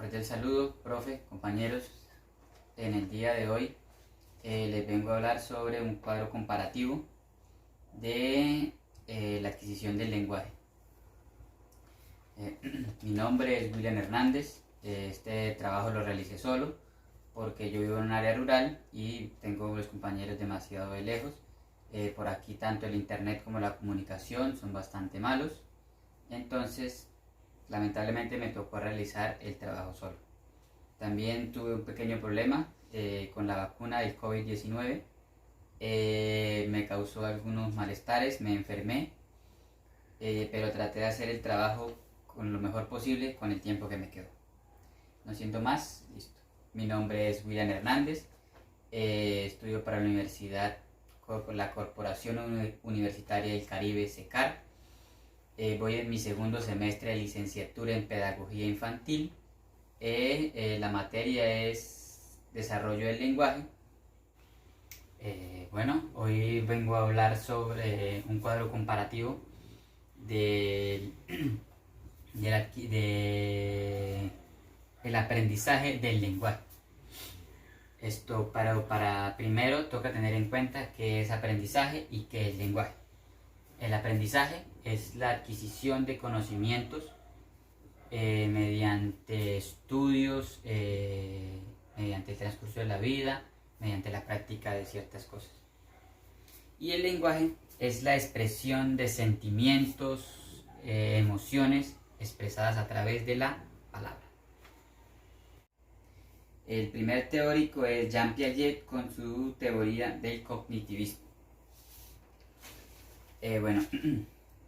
Cordial saludo, profe, compañeros. En el día de hoy les vengo a hablar sobre un cuadro comparativo de la adquisición del lenguaje. Mi nombre es William Hernández. Este trabajo lo realicé solo porque yo vivo en un área rural y tengo los compañeros demasiado de lejos. Por aquí tanto el internet como la comunicación son bastante malos. Entonces, lamentablemente me tocó realizar el trabajo solo. También tuve un pequeño problema con la vacuna del COVID-19. Me causó algunos malestares, me enfermé, pero traté de hacer el trabajo con lo mejor posible con el tiempo que me quedó. No siento más, listo. Mi nombre es William Hernández, estudio para la universidad, la Corporación Universitaria del Caribe, CECAR. Voy en mi segundo semestre de licenciatura en Pedagogía Infantil. La materia es Desarrollo del Lenguaje. Hoy vengo a hablar sobre un cuadro comparativo del aprendizaje del lenguaje. Esto para primero toca tener en cuenta qué es aprendizaje y qué es lenguaje. El aprendizaje es la adquisición de conocimientos mediante estudios, mediante el transcurso de la vida, mediante la práctica de ciertas cosas. Y el lenguaje es la expresión de sentimientos, emociones expresadas a través de la palabra. El primer teórico es Jean Piaget con su teoría del cognitivismo.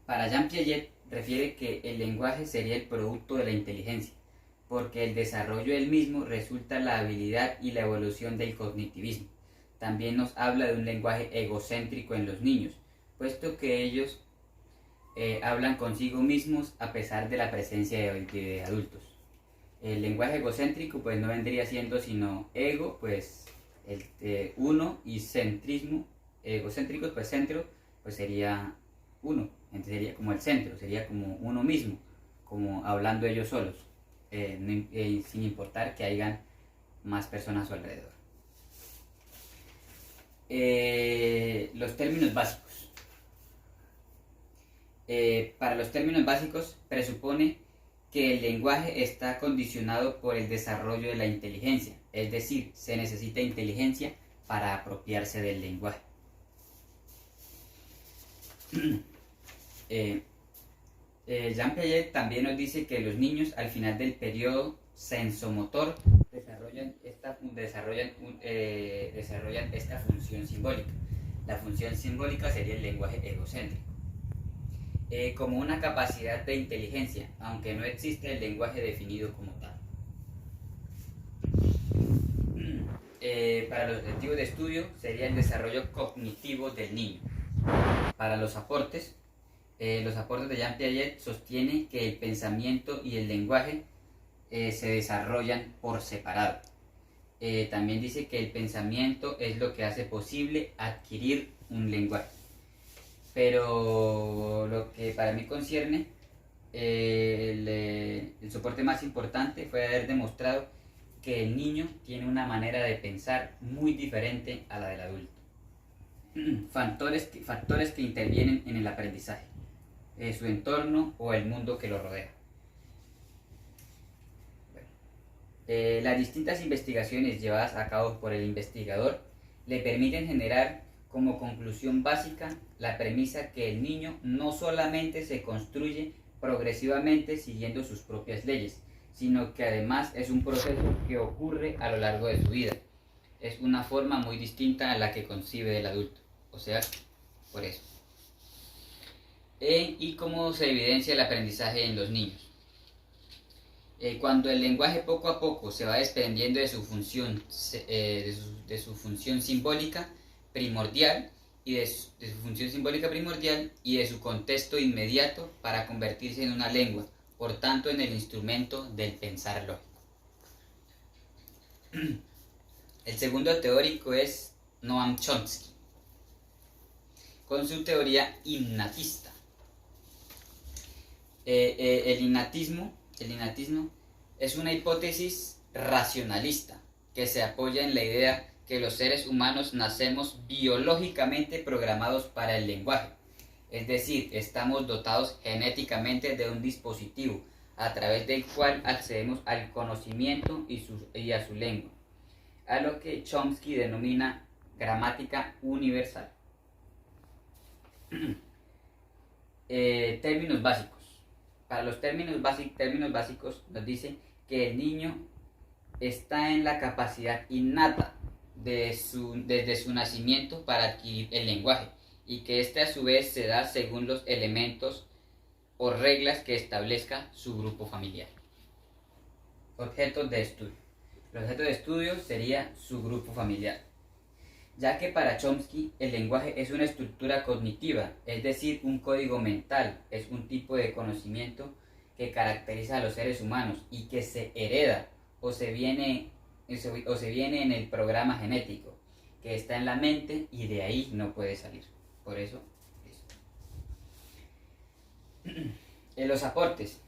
Para Jean Piaget refiere que el lenguaje sería el producto de la inteligencia, porque el desarrollo del mismo resulta la habilidad y la evolución del cognitivismo. También nos habla de un lenguaje egocéntrico en los niños, puesto que ellos hablan consigo mismos a pesar de la presencia de adultos. El lenguaje egocéntrico pues no vendría siendo sino ego, pues uno, y centrismo. Egocéntricos pues centro, pues sería uno, entonces sería como el centro, sería como uno mismo, como hablando ellos solos, sin importar que hayan más personas a su alrededor. Los términos básicos. Para los términos básicos presupone que el lenguaje está condicionado por el desarrollo de la inteligencia, es decir, se necesita inteligencia para apropiarse del lenguaje. Jean Piaget también nos dice que los niños al final del periodo sensomotor desarrollan esta función simbólica. La función simbólica sería el lenguaje egocéntrico. Como una capacidad de inteligencia, aunque no existe el lenguaje definido como tal. Para los objetivos de estudio sería el desarrollo cognitivo del niño. Para los aportes de Jean Piaget sostiene que el pensamiento y el lenguaje se desarrollan por separado. También dice que el pensamiento es lo que hace posible adquirir un lenguaje. Pero lo que para mí concierne, el soporte más importante fue haber demostrado que el niño tiene una manera de pensar muy diferente a la del adulto. Factores que intervienen en el aprendizaje, su entorno o el mundo que lo rodea. Las distintas investigaciones llevadas a cabo por el investigador le permiten generar como conclusión básica la premisa que el niño no solamente se construye progresivamente siguiendo sus propias leyes, sino que además es un proceso que ocurre a lo largo de su vida. Es una forma muy distinta a la que concibe el adulto, o sea, por eso. ¿Y cómo se evidencia el aprendizaje en los niños? Cuando el lenguaje poco a poco se va desprendiendo de su función, de su función simbólica primordial y de su función simbólica primordial y de su contexto inmediato para convertirse en una lengua, por tanto en el instrumento del pensar lógico. El segundo teórico es Noam Chomsky, con su teoría innatista. El innatismo Es una hipótesis racionalista que se apoya en la idea que los seres humanos nacemos biológicamente programados para el lenguaje. Es decir, estamos dotados genéticamente de un dispositivo a través del cual accedemos al conocimiento y a su lengua, a lo que Chomsky denomina gramática universal. Términos básicos. Para los términos básicos nos dice que el niño está en la capacidad innata desde su nacimiento para adquirir el lenguaje, y que este a su vez se da según los elementos o reglas que establezca su grupo familiar. Objetos de estudio. El objeto de estudio sería su grupo familiar, ya que para Chomsky el lenguaje es una estructura cognitiva, es decir, un código mental, es un tipo de conocimiento que caracteriza a los seres humanos y que se hereda o se viene en el programa genético, que está en la mente y de ahí no puede salir. Por eso, los aportes.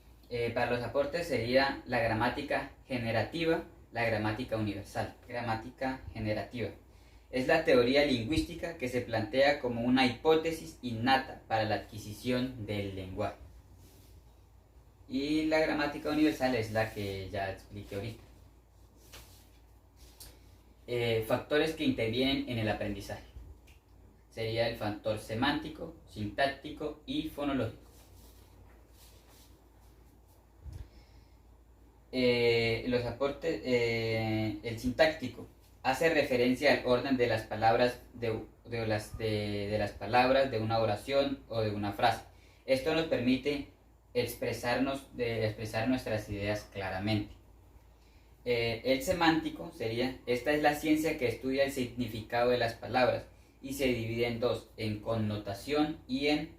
Para los aportes sería la gramática generativa, la gramática universal. Gramática generativa es la teoría lingüística que se plantea como una hipótesis innata para la adquisición del lenguaje. Y la gramática universal es la que ya expliqué ahorita. Factores que intervienen en el aprendizaje. Sería el factor semántico, sintáctico y fonológico. Los aportes, el sintáctico hace referencia al orden de las palabras de las palabras de una oración o de una frase. Esto nos permite expresar nuestras ideas claramente. El semántico sería: esta es la ciencia que estudia el significado de las palabras y se divide en dos, en connotación y en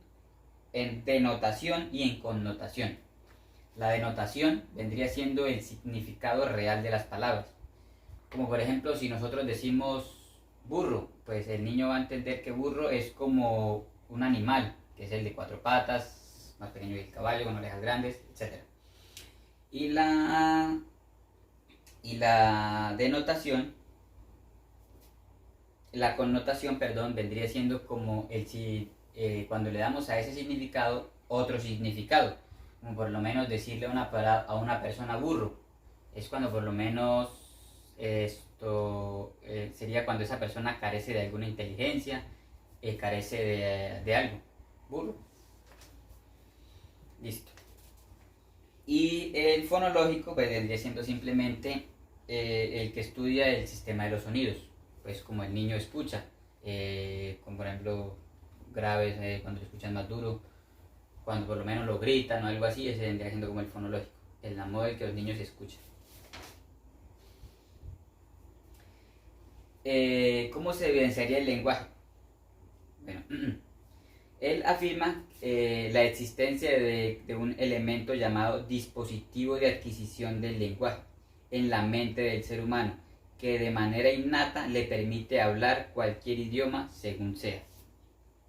denotación y en connotación. La denotación vendría siendo el significado real de las palabras. Como por ejemplo, si nosotros decimos burro, pues el niño va a entender que burro es como un animal, que es el de 4 patas, más pequeño que el caballo, con orejas grandes, etc. Y la denotación, la connotación, vendría siendo como cuando le damos a ese significado otro significado. Como por lo menos decirle a una persona burro, es cuando por lo menos sería cuando esa persona carece de alguna inteligencia, carece de algo. Burro. Listo. Y el fonológico pues vendría siendo simplemente el que estudia el sistema de los sonidos, pues como el niño escucha, como por ejemplo graves, cuando lo escuchan más duro, cuando por lo menos lo gritan o algo así, ese vendría siendo como el fonológico, el modo en que los niños escuchan. ¿Cómo se evidenciaría el lenguaje? Bueno, él afirma la existencia de un elemento llamado dispositivo de adquisición del lenguaje en la mente del ser humano, que de manera innata le permite hablar cualquier idioma según sea.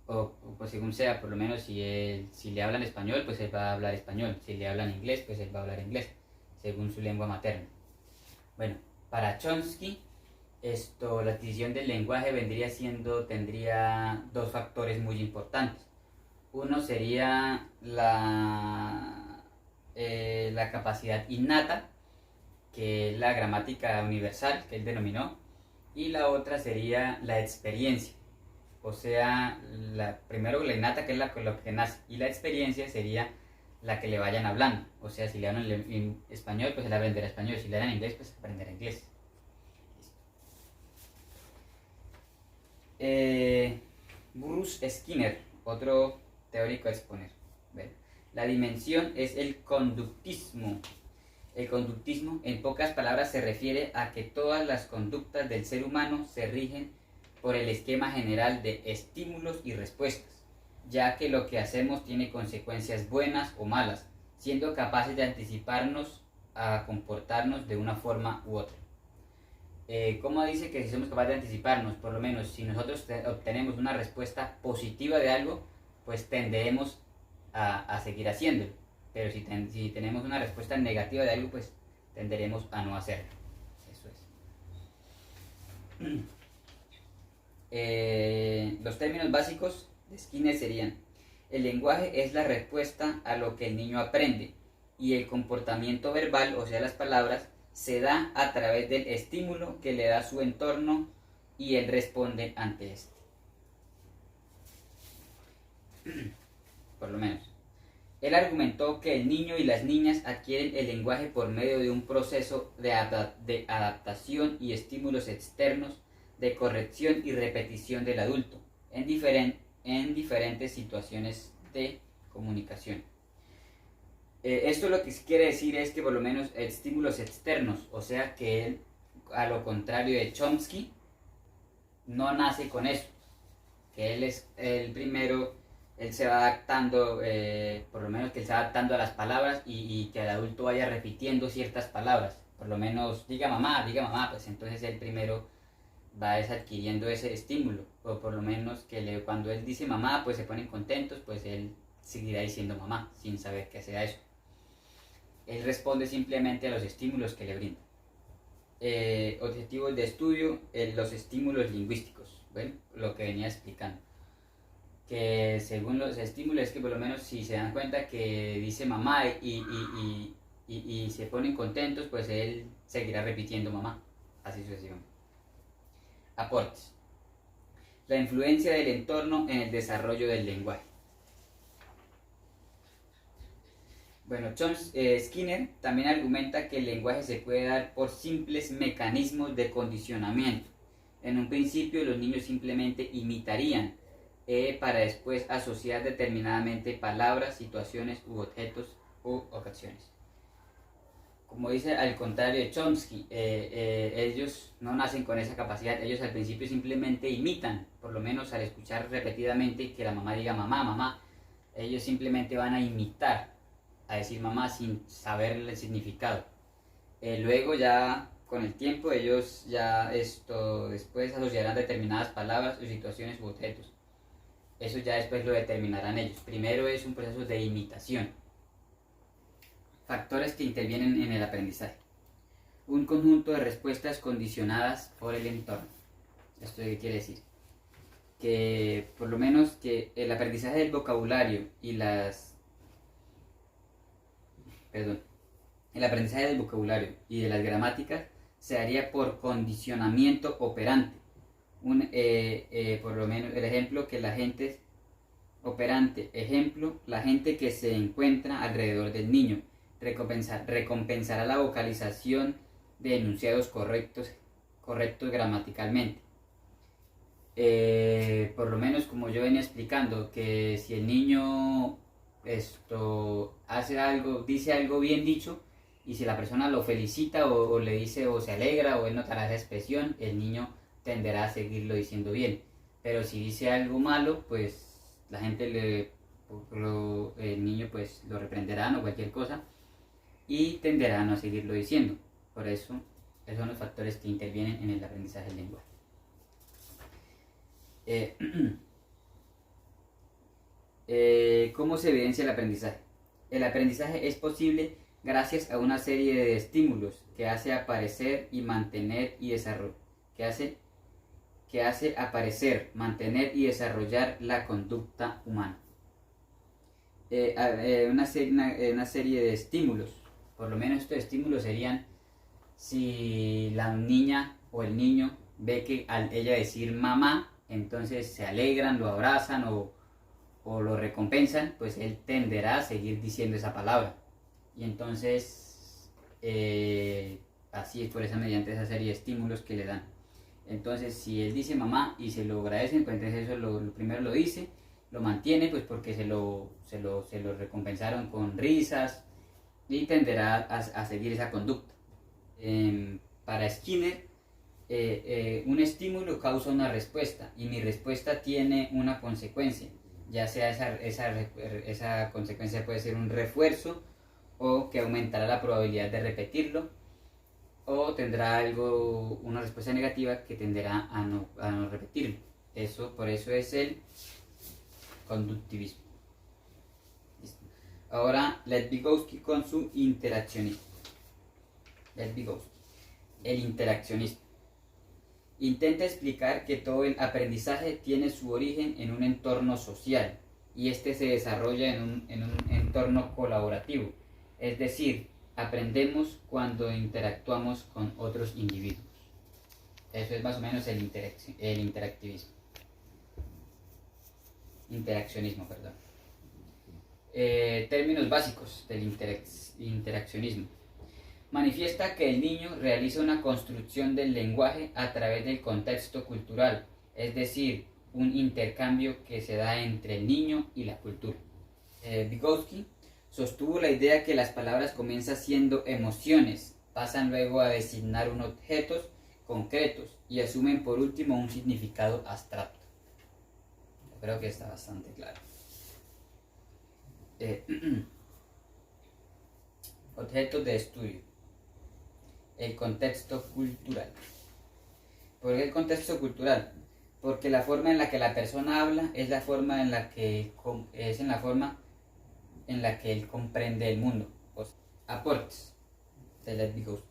O pues según sea, por lo menos si le hablan español, pues él va a hablar español. Si le hablan inglés, pues él va a hablar inglés, según su lengua materna. Bueno, para Chomsky, la adquisición del lenguaje tendría dos factores muy importantes. Uno sería la capacidad innata, que es la gramática universal que él denominó, y la otra sería la experiencia. O sea, primero la innata, que es con lo que nace, y la experiencia sería la que le vayan hablando. O sea, si le hablan en español, pues él aprenderá español. Si le hablan en inglés, pues aprenderá inglés. Bruce Skinner, otro teórico a exponer. Bueno, la dimensión es el conductismo. El conductismo, en pocas palabras, se refiere a que todas las conductas del ser humano se rigen por el esquema general de estímulos y respuestas, ya que lo que hacemos tiene consecuencias buenas o malas, siendo capaces de anticiparnos a comportarnos de una forma u otra. ¿Cómo dice que si somos capaces de anticiparnos? Por lo menos si nosotros obtenemos una respuesta positiva de algo, pues tenderemos a seguir haciéndolo. Pero si tenemos una respuesta negativa de algo, pues tenderemos a no hacerlo. Eso es. Los términos básicos de Skinner serían: el lenguaje es la respuesta a lo que el niño aprende, y el comportamiento verbal, o sea las palabras, se da a través del estímulo que le da su entorno y él responde ante este. Por lo menos. Él argumentó que el niño y las niñas adquieren el lenguaje por medio de un proceso de adaptación y estímulos externos, de corrección y repetición del adulto, en diferentes situaciones de comunicación. Esto lo que quiere decir es que por lo menos estímulos externos, o sea que él, a lo contrario de Chomsky, no nace con eso, que él es el primero, él se va adaptando, por lo menos que él se va adaptando a las palabras y que el adulto vaya repitiendo ciertas palabras, por lo menos diga mamá, pues entonces él primero va adquiriendo ese estímulo, o por lo menos que cuando él dice mamá, pues se ponen contentos, pues él seguirá diciendo mamá, sin saber que sea eso. Él responde simplemente a los estímulos que le brinda. Objetivos de estudio, los estímulos lingüísticos. Bueno, lo que venía explicando. Que según los estímulos es que por lo menos si se dan cuenta que dice mamá y se ponen contentos, pues él seguirá repitiendo mamá. Así sucesivamente. Aportes. La influencia del entorno en el desarrollo del lenguaje. Bueno, Skinner también argumenta que el lenguaje se puede dar por simples mecanismos de condicionamiento. En un principio los niños simplemente imitarían para después asociar determinadamente palabras, situaciones u objetos u ocasiones. Como dice, al contrario de Chomsky, ellos no nacen con esa capacidad, ellos al principio simplemente imitan, por lo menos al escuchar repetidamente que la mamá diga mamá, mamá, ellos simplemente van a imitar a decir mamá sin saber el significado. Luego ya con el tiempo ellos ya después asociarán determinadas palabras o situaciones u objetos. Eso ya después lo determinarán ellos. Primero es un proceso de imitación. Factores que intervienen en el aprendizaje. Un conjunto de respuestas condicionadas por el entorno. ¿Esto qué quiere decir? Que por lo menos que el aprendizaje del vocabulario y el aprendizaje del vocabulario y de las gramáticas se haría por condicionamiento operante. Por lo menos el ejemplo que la gente operante, ejemplo, la gente que se encuentra alrededor del niño recompensará la vocalización de enunciados correctos gramaticalmente. Por lo menos como yo venía explicando, que si el niño hace algo, dice algo bien dicho, y si la persona lo felicita o le dice o se alegra o él notará esa expresión, el niño tenderá a seguirlo diciendo bien. Pero si dice algo malo, pues la gente el niño pues lo reprenderá o cualquier cosa y tenderá a no seguirlo diciendo. Por eso, esos son los factores que intervienen en el aprendizaje del lenguaje. ¿Cómo se evidencia el aprendizaje? El aprendizaje es posible gracias a una serie de estímulos que hace aparecer y mantener y desarrollar, que hace aparecer, mantener y desarrollar la conducta humana. Una serie de estímulos, por lo menos estos estímulos serían si la niña o el niño ve que al ella decir mamá, entonces se alegran, lo abrazan o lo recompensan, pues él tenderá a seguir diciendo esa palabra. Y entonces, así es mediante esa serie de estímulos que le dan. Entonces, si él dice mamá y se lo agradecen, pues entonces eso lo primero lo dice, lo mantiene, pues porque se lo recompensaron con risas y tenderá a seguir esa conducta. Para Skinner, un estímulo causa una respuesta y mi respuesta tiene una consecuencia, ya sea esa consecuencia puede ser un refuerzo o que aumentará la probabilidad de repetirlo, o tendrá una respuesta negativa que tenderá a no repetirlo. Por eso es el conductivismo. Listo. Ahora Lev Vygotsky con su interaccionismo. Lev Vygotsky. El interaccionismo. Intenta explicar que todo el aprendizaje tiene su origen en un entorno social y este se desarrolla en un entorno colaborativo, es decir, aprendemos cuando interactuamos con otros individuos. Eso es más o menos el interactivismo. Interaccionismo, perdón. Términos básicos del interaccionismo. Manifiesta que el niño realiza una construcción del lenguaje a través del contexto cultural, es decir, un intercambio que se da entre el niño y la cultura. Vygotsky sostuvo la idea que las palabras comienzan siendo emociones, pasan luego a designar unos objetos concretos y asumen por último un significado abstracto. Yo creo que está bastante claro. Objetos de estudio. El contexto cultural. ¿Por qué el contexto cultural? Porque la forma en la que la persona habla es la forma en la que él comprende el mundo. Aportes de Lev Vygotsky.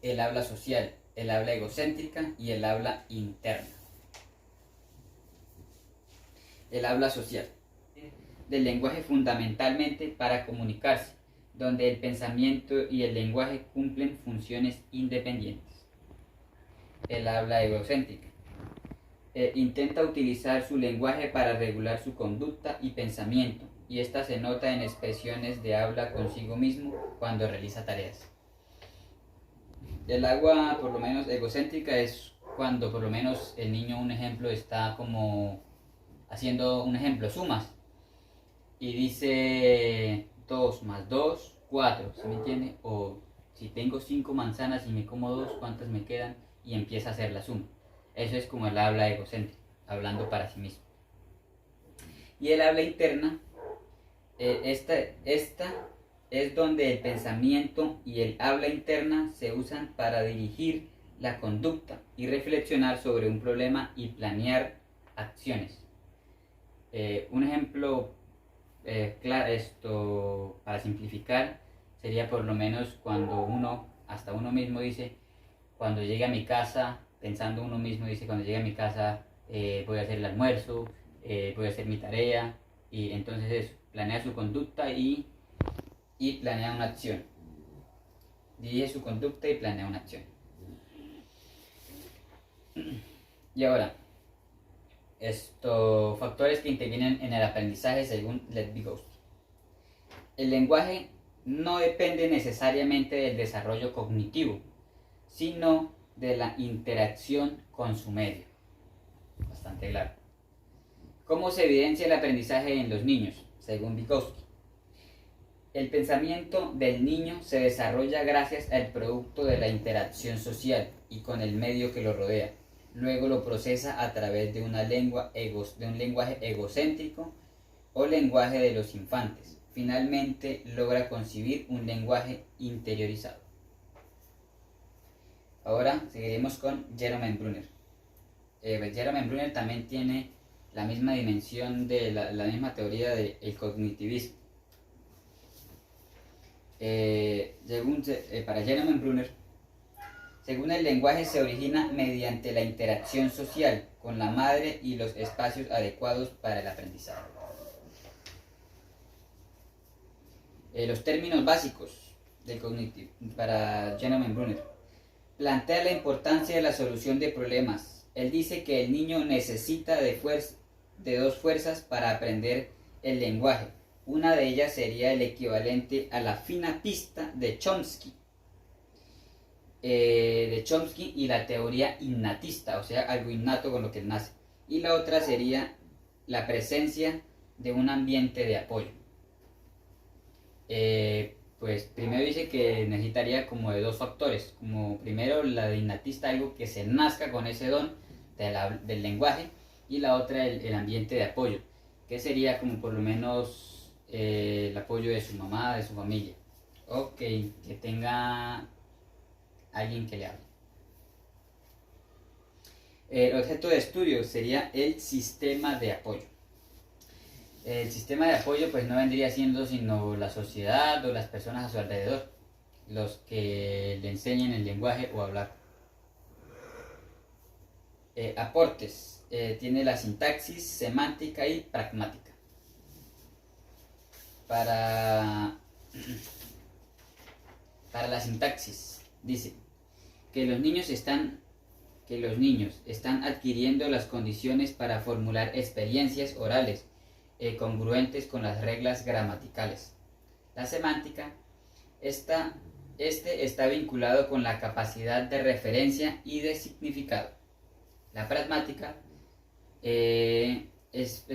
El habla social, el habla egocéntrica y el habla interna. El habla social. Del lenguaje fundamentalmente para comunicarse, donde el pensamiento y el lenguaje cumplen funciones independientes. El habla egocéntrica. Intenta utilizar su lenguaje para regular su conducta y pensamiento, y esta se nota en expresiones de habla consigo mismo cuando realiza tareas. El agua, por lo menos egocéntrica, es cuando por lo menos el niño, un ejemplo, está como haciendo un ejemplo, sumas, y dice 2 más 2, 4, ¿sí me entiende? O si tengo 5 manzanas y me como 2, ¿cuántas me quedan? Y empieza a hacer la suma. Eso es como el habla egocéntrica, hablando para sí mismo. Y el habla interna, esta es donde el pensamiento y el habla interna se usan para dirigir la conducta y reflexionar sobre un problema y planear acciones. Un ejemplo claro, para simplificar, sería por lo menos cuando hasta uno mismo dice, cuando llegue a mi casa, pensando uno mismo dice, cuando llegue a mi casa voy a hacer el almuerzo, voy a hacer mi tarea, y entonces eso, planea su conducta y planea una acción. Dirige su conducta y planea una acción. Y ahora, factores que intervienen en el aprendizaje según Lev Vygotsky. El lenguaje no depende necesariamente del desarrollo cognitivo, sino de la interacción con su medio. Bastante claro. ¿Cómo se evidencia el aprendizaje en los niños? Según Vygotsky. El pensamiento del niño se desarrolla gracias al producto de la interacción social y con el medio que lo rodea. Luego lo procesa a través de un lenguaje egocéntrico o lenguaje de los infantes. Finalmente logra concebir un lenguaje interiorizado. Ahora seguiremos con Jerome Bruner. Jerome Bruner también tiene la misma dimensión de la misma teoría del cognitivismo. Para Jerome Bruner, según el lenguaje se origina mediante la interacción social con la madre y los espacios adecuados para el aprendizaje. Los términos básicos del cognitivo para Jerome Bruner. Plantea la importancia de la solución de problemas. Él dice que el niño necesita de dos fuerzas para aprender el lenguaje. Una de ellas sería el equivalente a la fina pista de Chomsky. Y la teoría innatista, o sea, algo innato con lo que nace. Y la otra sería la presencia de un ambiente de apoyo. Pues primero dice que necesitaría como de dos factores, como primero la de innatista, algo que se nazca con ese don del lenguaje, y la otra el ambiente de apoyo, que sería como por lo menos el apoyo de su mamá, de su familia, o que tenga alguien que le hable. El objeto de estudio sería el sistema de apoyo. El sistema de apoyo pues no vendría siendo sino la sociedad o las personas a su alrededor. los que le enseñen el lenguaje o hablar. Aportes. Tiene la sintaxis, semántica y pragmática. Para la sintaxis, dice que los niños están adquiriendo las condiciones para formular experiencias orales congruentes con las reglas gramaticales. La semántica, este está vinculado con la capacidad de referencia y de significado. La pragmática es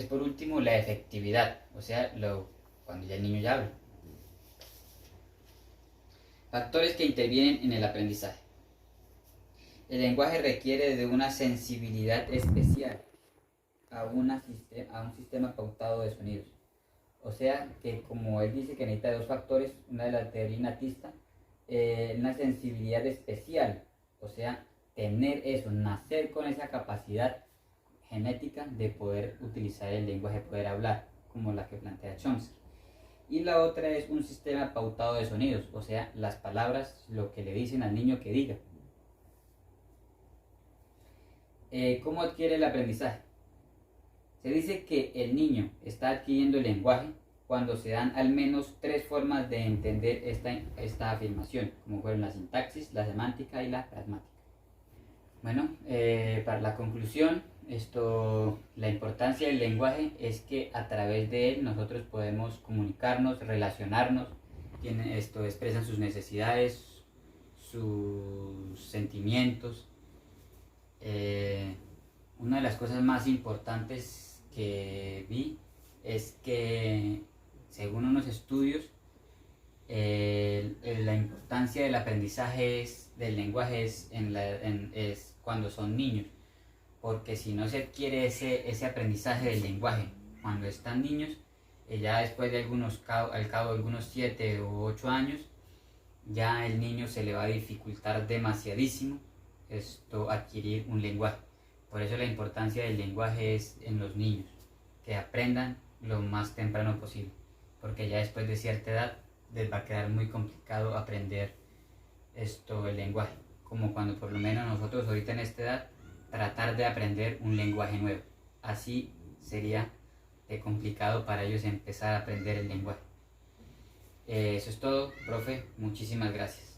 por último la efectividad, o sea, cuando ya el niño ya habla. Factores que intervienen en el aprendizaje. El lenguaje requiere de una sensibilidad especial a un sistema pautado de sonidos. O sea que, como él dice que necesita dos factores, una de la teoría innatista, una sensibilidad especial, o sea, tener eso, nacer con esa capacidad genética de poder utilizar el lenguaje, poder hablar, como la que plantea Chomsky. Y la otra es un sistema pautado de sonidos, o sea, las palabras, lo que le dicen al niño que diga. ¿Cómo adquiere el aprendizaje? Se dice que el niño está adquiriendo el lenguaje cuando se dan al menos 3 formas de entender esta afirmación, como fueron la sintaxis, la semántica y la pragmática. Bueno, para la conclusión, la importancia del lenguaje es que a través de él nosotros podemos comunicarnos, relacionarnos, expresan sus necesidades, sus sentimientos. Una de las cosas más importantes que vi es que, según unos estudios, la importancia del aprendizaje del lenguaje es cuando son niños, porque si no se adquiere ese aprendizaje del lenguaje cuando están niños, ya después de al cabo de algunos 7 u 8 años, ya el niño se le va a dificultar demasiadísimo adquirir un lenguaje. Por eso la importancia del lenguaje es en los niños, que aprendan lo más temprano posible, porque ya después de cierta edad les va a quedar muy complicado aprender el lenguaje, como cuando por lo menos nosotros ahorita en esta edad tratar de aprender un lenguaje nuevo. Así sería de complicado para ellos empezar a aprender el lenguaje. Eso es todo, profe, muchísimas gracias.